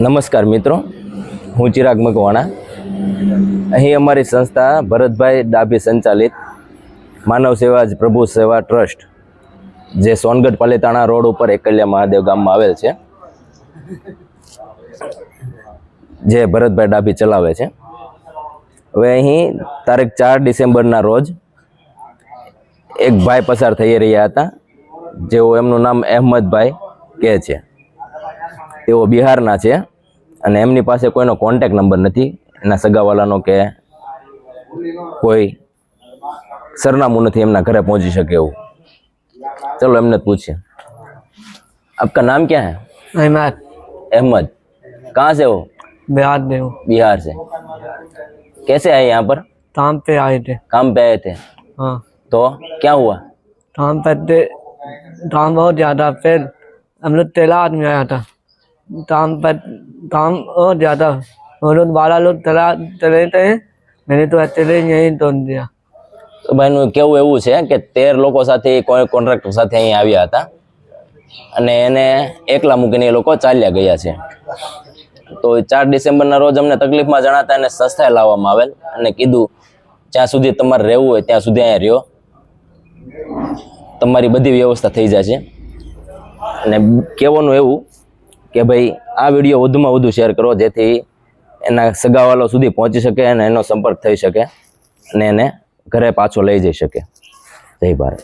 નમસ્કાર મિત્રો, હું ચિરાગ મકવાણા. અહીં અમારી સંસ્થા ભરતભાઈ ડાભી સંચાલિત માનવ સેવા જ પ્રભુ સેવા ટ્રસ્ટ, જે સોનગઢ પાલીતાણા રોડ ઉપર એકલિયા મહાદેવ ગામમાં આવેલ છે, જે ભરતભાઈ ડાભી ચલાવે છે. હવે અહીં તારીખ 4 ડિસેમ્બરના રોજ એક ભાઈ પસાર થઈ રહ્યા હતા, જેઓ એમનું નામ અહેમદભાઈ કહે છે. તેઓ બિહારના છે અને એમની પાસે કોઈનો કોન્ટેક નંબર નથી, એના સગાવાલાનો કે કોઈ સરનામું નથી એમના ઘરે પહોંચી શકે એવું. ચલો એમને પૂછીએ. आपका नाम क्या है? अहमद. अहमद. कहाँ से हो? बिहार में हूँ. बिहार से. कैसे आए यहाँ पर? काम पे आए थे. काम पे आए थे? हाँ. तो क्या हुआ? काम पे थे, काम बहुत ज़्यादा. फिर हम लोग 13 आदमी आया था. काम बहुत ज़्यादा. वो लोग 12 लोग चले थे. मैंने तो अकेले यहीं तोड़ दिया. તો ભાઈનું કેવું એવું છે કે 13 લોકો સાથે કોન્ટ્રાક્ટર સાથે અહીં આવ્યા હતા અને એને એકલા મૂકીને એ લોકો ચાલ્યા ગયા છે. તો 4 ડિસેમ્બરના રોજ અમને તકલીફમાં જણાતા એને સંસ્થાએ લાવવામાં આવેલ અને કીધું જ્યાં સુધી તમારે રહેવું હોય ત્યાં સુધી અહીંયા રહ્યો, તમારી બધી વ્યવસ્થા થઈ જશે. અને કહેવાનું એવું કે ભાઈ આ વિડીયો વધુમાં વધુ શેર કરો, જેથી એના સગાવાલો સુધી પહોંચી શકે અને એનો સંપર્ક થઈ શકે અને એને ઘરે પાછો લઈ જઈ શકે. જય ભારત.